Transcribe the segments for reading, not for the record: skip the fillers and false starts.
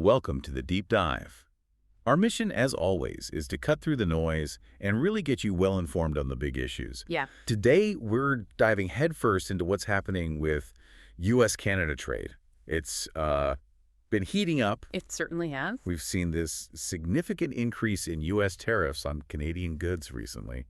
Welcome to the Deep Dive. Our mission, as always, is to cut through the noise and really get you well informed on the big issues. Yeah. Today, we're diving headfirst into what's happening with U.S.-Canada trade. It's been heating up. It certainly has. We've seen this significant increase in U.S. tariffs on Canadian goods recently.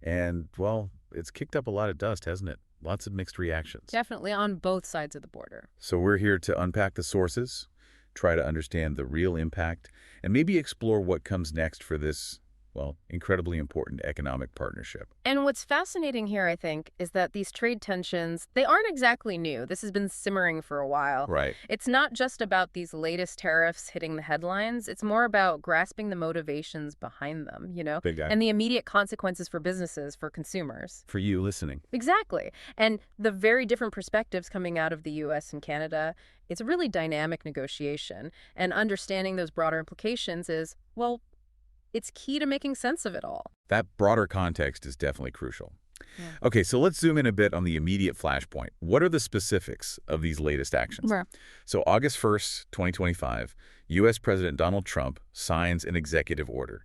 And, well, it's kicked up a lot of dust, hasn't it? Lots of mixed reactions. Definitely on both sides of the border. So we're here to unpack the sources, try to understand the real impact, and maybe explore what comes next for this, well, incredibly important economic partnership. And what's fascinating here, I think, is that these trade tensions, they aren't exactly new. This has been simmering for a while. Right. It's not just about these latest tariffs hitting the headlines. It's more about grasping the motivations behind them, Big guy. and the immediate consequences for businesses, for consumers. For you listening. Exactly. And the very different perspectives coming out of the U.S. and Canada, it's a really dynamic negotiation. And understanding those broader implications is, well, it's key to making sense of it all. That broader context is definitely crucial. Yeah. Okay, so let's zoom in a bit on the immediate flashpoint. What are the specifics of these latest actions? Right. So August 1st, 2025, U.S. President Donald Trump signs an executive order.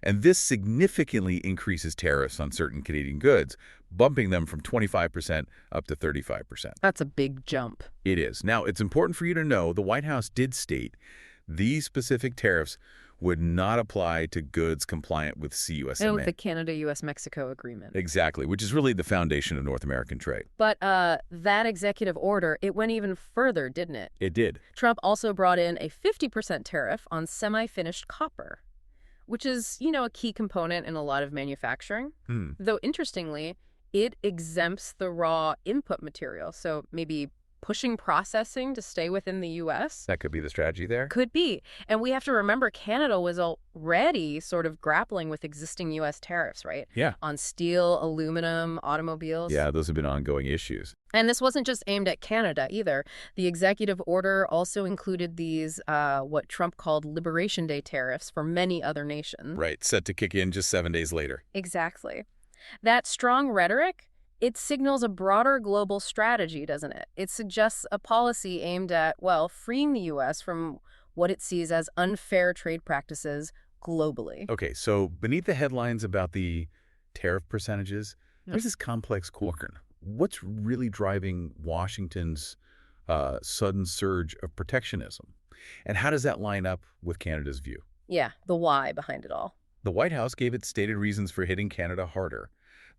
And this significantly increases tariffs on certain Canadian goods, bumping them from 25% up to 35%. That's a big jump. It is. Now, it's important for you to know the White House did state these specific tariffs would not apply to goods compliant with CUSMA. And with the Canada-U.S.-Mexico agreement. Exactly, which is really the foundation of North American trade. But that executive order, it went even further, didn't it? It did. Trump also brought in a 50% tariff on semi-finished copper, which is, a key component in a lot of manufacturing. Though, interestingly, it exempts the raw input material, so maybe pushing processing to stay within the U.S. That could be the strategy there. Could be. And we have to remember Canada was already sort of grappling with existing U.S. tariffs, right? Yeah. On steel, aluminum, automobiles. Yeah, those have been ongoing issues. And this wasn't just aimed at Canada either. The executive order also included these, what Trump called Liberation Day tariffs for many other nations. Right, set to kick in just 7 days later. Exactly. That strong rhetoric, it signals a broader global strategy, doesn't it? It suggests a policy aimed at, well, freeing the U.S. from what it sees as unfair trade practices globally. Okay, so beneath the headlines about the tariff percentages, there's this complex corner. What's really driving Washington's sudden surge of protectionism? And how does that line up with Canada's view? Yeah, the why behind it all. The White House gave its stated reasons for hitting Canada harder.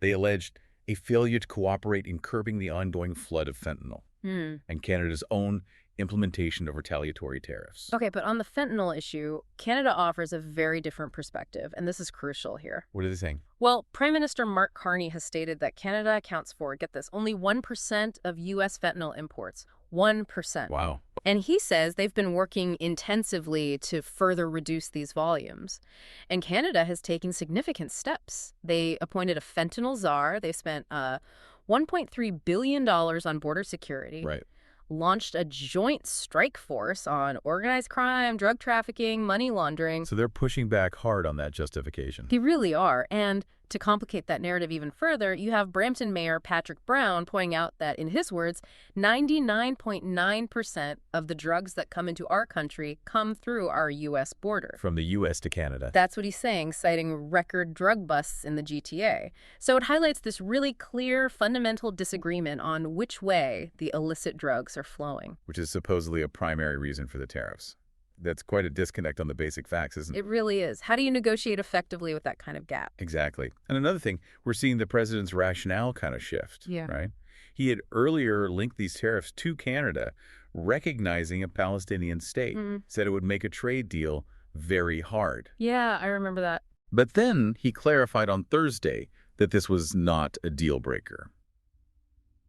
They alleged a failure to cooperate in curbing the ongoing flood of fentanyl and Canada's own implementation of retaliatory tariffs. Okay, but on the fentanyl issue, Canada offers a very different perspective, and this is crucial here. What are they saying? Well, Prime Minister Mark Carney has stated that Canada accounts for, get this, only 1% of U.S. fentanyl imports. 1%. Wow. And he says they've been working intensively to further reduce these volumes. And Canada has taken significant steps. They appointed a fentanyl czar. They spent $1.3 billion on border security. Right. Launched a joint strike force on organized crime, drug trafficking, money laundering. So they're pushing back hard on that justification. They really are. And to complicate that narrative even further, you have Brampton Mayor Patrick Brown pointing out that, in his words, 99.9% of the drugs that come into our country come through our U.S. border. From the U.S. to Canada. That's what he's saying, citing record drug busts in the GTA. So it highlights this really clear, fundamental disagreement on which way the illicit drugs are flowing. Which is supposedly a primary reason for the tariffs. That's quite a disconnect on the basic facts, isn't it? It really is. How do you negotiate effectively with that kind of gap? Exactly. And another thing, we're seeing the president's rationale kind of shift, right? He had earlier linked these tariffs to Canada, recognizing a Palestinian state, said it would make a trade deal very hard. Yeah, I remember that. But then he clarified on Thursday that this was not a deal breaker.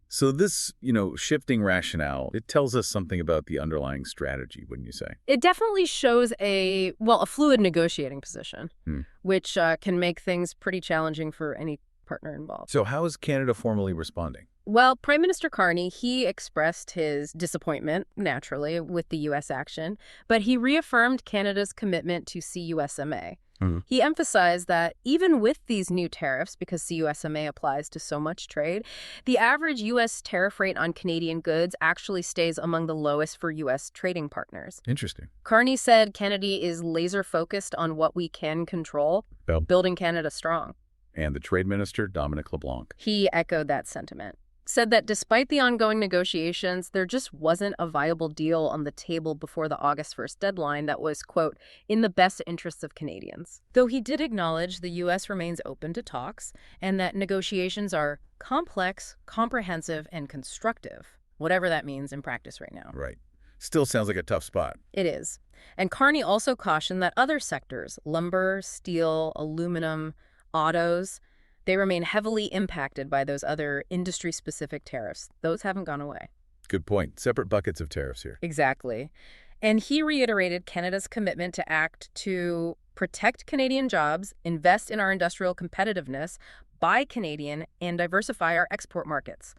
So this, shifting rationale, it tells us something about the underlying strategy, wouldn't you say? It definitely shows a fluid negotiating position, which can make things pretty challenging for any partner involved. So how is Canada formally responding? Well, Prime Minister Carney, he expressed his disappointment, naturally, with the U.S. action, but he reaffirmed Canada's commitment to CUSMA. Mhm. He emphasized that even with these new tariffs, because CUSMA applies to so much trade, the average U.S. tariff rate on Canadian goods actually stays among the lowest for U.S. trading partners. Interesting. Carney said Kennedy is laser-focused on what we can control, Well, building Canada strong. and the trade minister, Dominic LeBlanc. He echoed that sentiment. Said that despite the ongoing negotiations, there just wasn't a viable deal on the table before the August 1st deadline that was, quote, in the best interests of Canadians. Though he did acknowledge the U.S. remains open to talks and that negotiations are complex, comprehensive, and constructive, whatever that means in practice right now. Right. Still sounds like a tough spot. It is. And Carney also cautioned that other sectors, lumber, steel, aluminum, autos, they remain heavily impacted by those other industry-specific tariffs. Those haven't gone away. Good point. Separate buckets of tariffs here. Exactly. And he reiterated Canada's commitment to act to protect Canadian jobs, invest in our industrial competitiveness, buy Canadian, and diversify our export markets.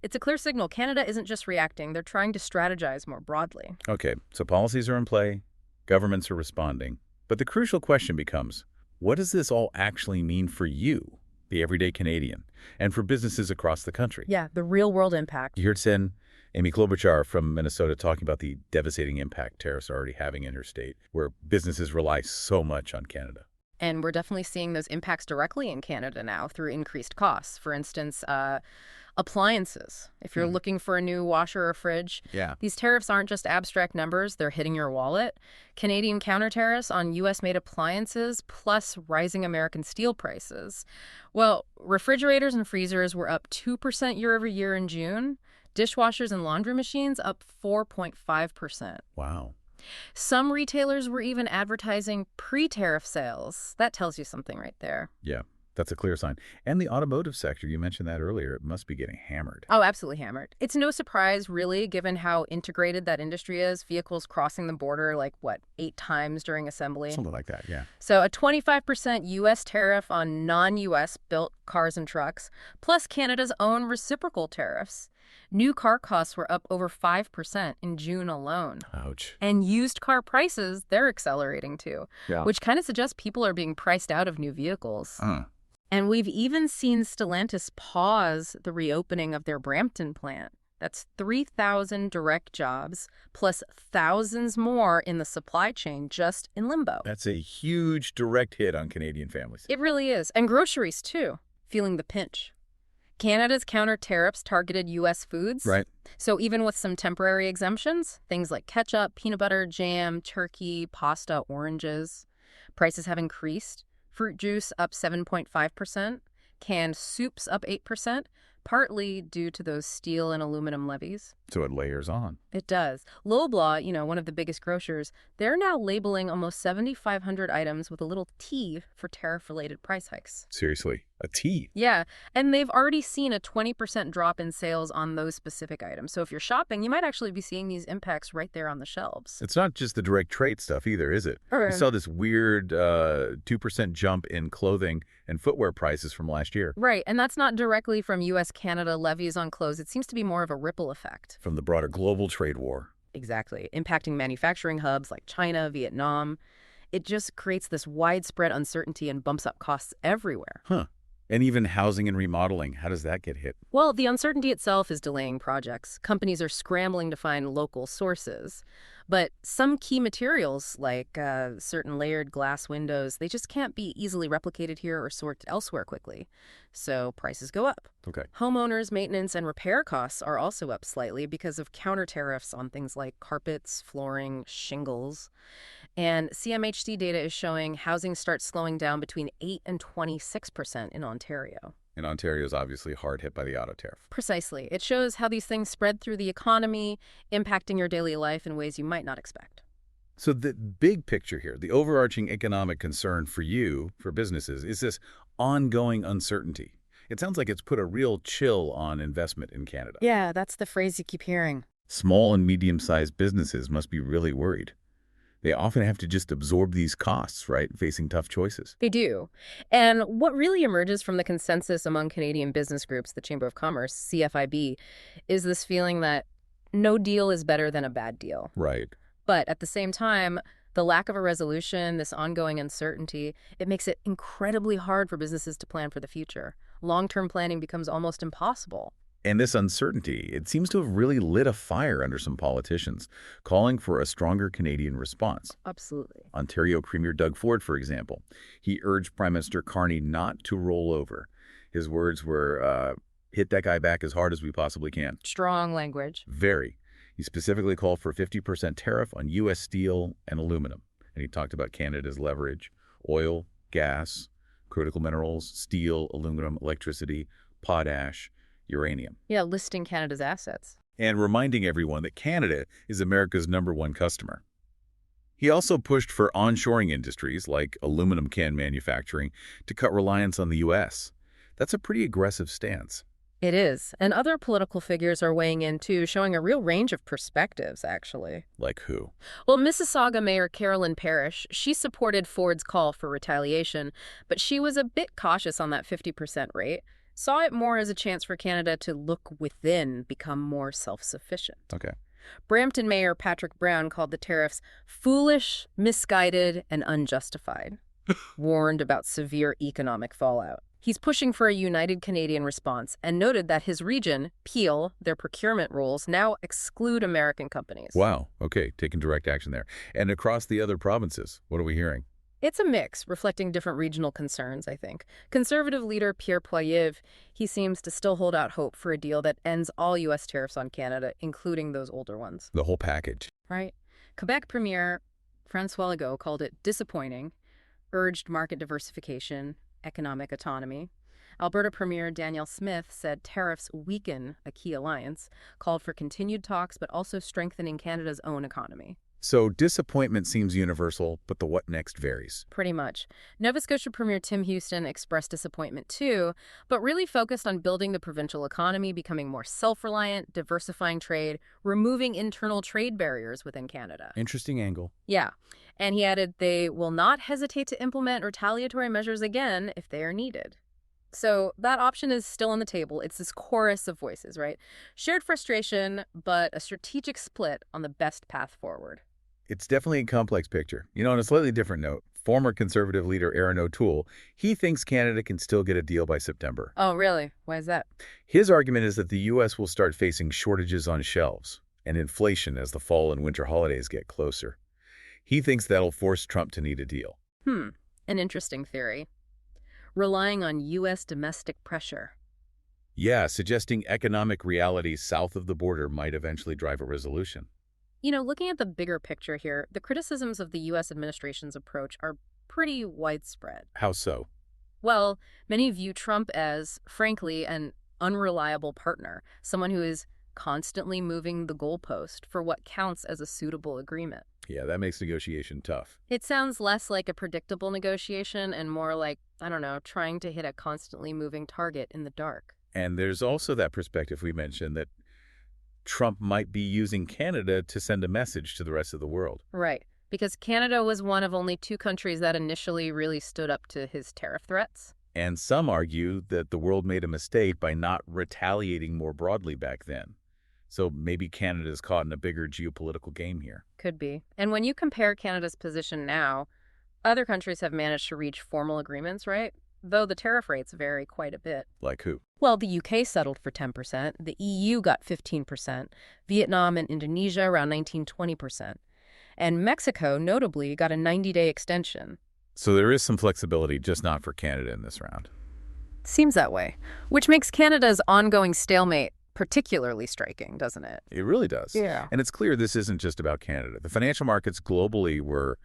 It's a clear signal Canada isn't just reacting, they're trying to strategize more broadly. Okay, so policies are in play, governments are responding. But the crucial question becomes, what does this all actually mean for you, the everyday Canadian, and for businesses across the country? Yeah, the real-world impact. You heard Amy Klobuchar from Minnesota talking about the devastating impact tariffs are already having in her state, where businesses rely so much on Canada. And we're definitely seeing those impacts directly in Canada now through increased costs. For instance, appliances. If you're looking for a new washer or fridge, these tariffs aren't just abstract numbers, they're hitting your wallet. Canadian counter tariffs on U.S.-made appliances, plus rising American steel prices. Well, refrigerators and freezers were up 2% year over year in June. Dishwashers and laundry machines up 4.5%. Wow. Some retailers were even advertising pre-tariff sales. That tells you something right there. Yeah, that's a clear sign. And the automotive sector, you mentioned that earlier, it must be getting hammered. Oh, absolutely hammered. It's no surprise, really, given how integrated that industry is. Vehicles crossing the border, 8 times during assembly? Something like that, yeah. So a 25% U.S. tariff on non-U.S. built cars and trucks, plus Canada's own reciprocal tariffs. New car costs were up over 5% in June alone. Ouch. And used car prices, they're accelerating too, which kind of suggests people are being priced out of new vehicles. And we've even seen Stellantis pause the reopening of their Brampton plant. That's 3,000 direct jobs, plus thousands more in the supply chain just in limbo. That's a huge direct hit on Canadian families. It really is. And groceries, too, feeling the pinch. Canada's counter tariffs targeted U.S. foods. Right. So even with some temporary exemptions, things like ketchup, peanut butter, jam, turkey, pasta, oranges, prices have increased. Fruit juice up 7.5%, canned soups up 8%, partly due to those steel and aluminum levies. So it layers on. It does. Loblaw, one of the biggest grocers, they're now labeling almost 7,500 items with a little T for tariff-related price hikes. Seriously, a T? Yeah, and they've already seen a 20% drop in sales on those specific items. So if you're shopping, you might actually be seeing these impacts right there on the shelves. It's not just the direct trade stuff either, is it? We saw this weird 2% jump in clothing and footwear prices from last year. Right, and that's not directly from U.S.-Canada levies on clothes. It seems to be more of a ripple effect. From the broader global trade war. Exactly, impacting manufacturing hubs like China, Vietnam. It just creates this widespread uncertainty and bumps up costs everywhere. And even housing and remodeling, how does that get hit? Well, the uncertainty itself is delaying projects. Companies are scrambling to find local sources. But some key materials, like certain layered glass windows, they just can't be easily replicated here or sourced elsewhere quickly. So prices go up. Okay. Homeowners' maintenance and repair costs are also up slightly because of counter tariffs on things like carpets, flooring, shingles. And CMHC data is showing housing starts slowing down between 8 and 26% in Ontario. And Ontario is obviously hard hit by the auto tariff. Precisely. It shows how these things spread through the economy, impacting your daily life in ways you might not expect. So the big picture here, the overarching economic concern for you, for businesses, is this ongoing uncertainty. It sounds like it's put a real chill on investment in Canada. Yeah, that's the phrase you keep hearing. Small and medium-sized businesses must be really worried. They often have to just absorb these costs, right, facing tough choices. They do. And what really emerges from the consensus among Canadian business groups, the Chamber of Commerce, CFIB, is this feeling that no deal is better than a bad deal. Right. But at the same time, The lack of a resolution, this ongoing uncertainty, it makes it incredibly hard for businesses to plan for the future. Long-term planning becomes almost impossible. And this uncertainty, it seems to have really lit a fire under some politicians, calling for a stronger Canadian response. Absolutely. Ontario Premier Doug Ford, for example, he urged Prime Minister Carney not to roll over. His words were, hit that guy back as hard as we possibly can. Strong language. Very. He specifically called for a 50% tariff on U.S. steel and aluminum. And he talked about Canada's leverage, oil, gas, critical minerals, steel, aluminum, electricity, potash, uranium. Yeah, listing Canada's assets. And reminding everyone that Canada is America's #1 customer. He also pushed for onshoring industries like aluminum can manufacturing to cut reliance on the U.S. That's a pretty aggressive stance. It is. And other political figures are weighing in, too, showing a real range of perspectives, actually. Like who? Well, Mississauga Mayor Carolyn Parrish, she supported Ford's call for retaliation, but she was a bit cautious on that 50% rate, saw it more as a chance for Canada to look within, become more self-sufficient. Okay. Brampton Mayor Patrick Brown called the tariffs foolish, misguided, and unjustified, warned about severe economic fallout. He's pushing for a united Canadian response and noted that his region, Peel, their procurement rules now exclude American companies. Wow. Okay, taking direct action there. And across the other provinces, what are we hearing? It's a mix, reflecting different regional concerns, I think. Conservative leader Pierre Poilievre, he seems to still hold out hope for a deal that ends all U.S. tariffs on Canada, including those older ones. The whole package. Right. Quebec Premier François Legault called it disappointing, urged market diversification, economic autonomy. Alberta Premier Danielle Smith said tariffs weaken a key alliance, called for continued talks but also strengthening Canada's own economy. So disappointment seems universal, but the what next varies. Pretty much. Nova Scotia Premier Tim Houston expressed disappointment too, but really focused on building the provincial economy, becoming more self-reliant, diversifying trade, removing internal trade barriers within Canada. Interesting angle. Yeah. And he added they will not hesitate to implement retaliatory measures again if they are needed. So that option is still on the table. It's this chorus of voices, right? Shared frustration, but a strategic split on the best path forward. It's definitely a complex picture. On a slightly different note, former Conservative leader Erin OLeary, he thinks Canada can still get a deal by September. Oh, really? Why is that? His argument is that the U.S. will start facing shortages on shelves and inflation as the fall and winter holidays get closer. He thinks that'll force Trump to need a deal. An interesting theory. Relying on U.S. domestic pressure. Yeah, suggesting economic realities south of the border might eventually drive a resolution. Looking at the bigger picture here, the criticisms of the U.S. administration's approach are pretty widespread. How so? Well, many view Trump as, frankly, an unreliable partner, someone who is constantly moving the goalpost for what counts as a suitable agreement. Yeah, that makes negotiation tough. It sounds less like a predictable negotiation and more like, trying to hit a constantly moving target in the dark. And there's also that perspective we mentioned that Trump might be using Canada to send a message to the rest of the world. Right, because Canada was one of only 2 countries that initially really stood up to his tariff threats. And some argue that the world made a mistake by not retaliating more broadly back then. So maybe Canada's caught in a bigger geopolitical game here. Could be. And when you compare Canada's position now, other countries have managed to reach formal agreements, right? Though the tariff rates vary quite a bit. Like who? Well, the UK settled for 10%, the EU got 15%, Vietnam and Indonesia around 19-20%, and Mexico, notably, got a 90-day extension. So there is some flexibility, just not for Canada in this round. Seems that way, which makes Canada's ongoing stalemate particularly striking, doesn't it? It really does. Yeah. And it's clear this isn't just about Canada. The financial markets globally were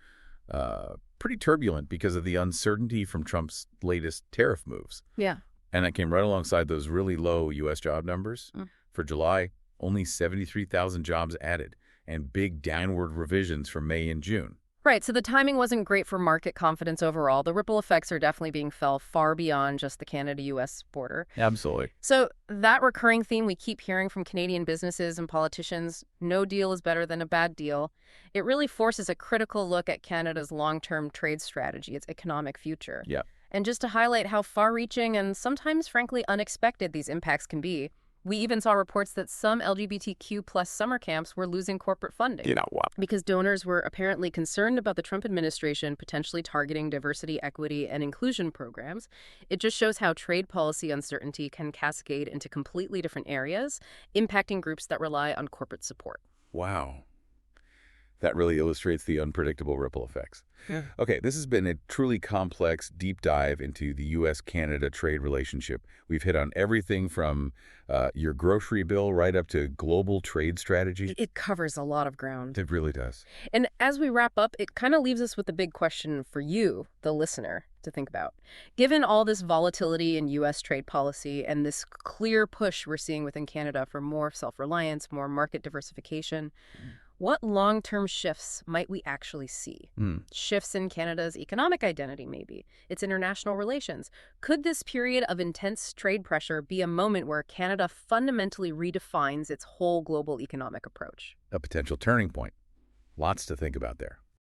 pretty turbulent because of the uncertainty from Trump's latest tariff moves. Yeah. And that came right alongside those really low U.S. job numbers. For July, only 73,000 jobs added, and big downward revisions for May and June. Right, so the timing wasn't great for market confidence overall. The ripple effects are definitely being felt far beyond just the Canada-U.S. border. Absolutely. So that recurring theme we keep hearing from Canadian businesses and politicians, no deal is better than a bad deal, it really forces a critical look at Canada's long-term trade strategy, its economic future. Yeah. And just to highlight how far-reaching and sometimes, frankly, unexpected these impacts can be, We even saw reports that some LGBTQ plus summer camps were losing corporate funding. You know what? Because donors were apparently concerned about the Trump administration potentially targeting diversity, equity, and inclusion programs. It just shows how trade policy uncertainty can cascade into completely different areas, impacting groups that rely on corporate support. Wow. That really illustrates the unpredictable ripple effects. Yeah. Okay, this has been a truly complex deep dive into the U.S.-Canada trade relationship. We've hit on everything from your grocery bill right up to global trade strategy. It covers a lot of ground. It really does. And as we wrap up, it kind of leaves us with a big question for you, the listener, to think about. Given all this volatility in U.S. trade policy and this clear push we're seeing within Canada for more self-reliance, more market diversification, what long-term shifts might we actually see? Shifts in Canada's economic identity, maybe, its international relations. Could this period of intense trade pressure be a moment where Canada fundamentally redefines its whole global economic approach? A potential turning point. Lots to think about there.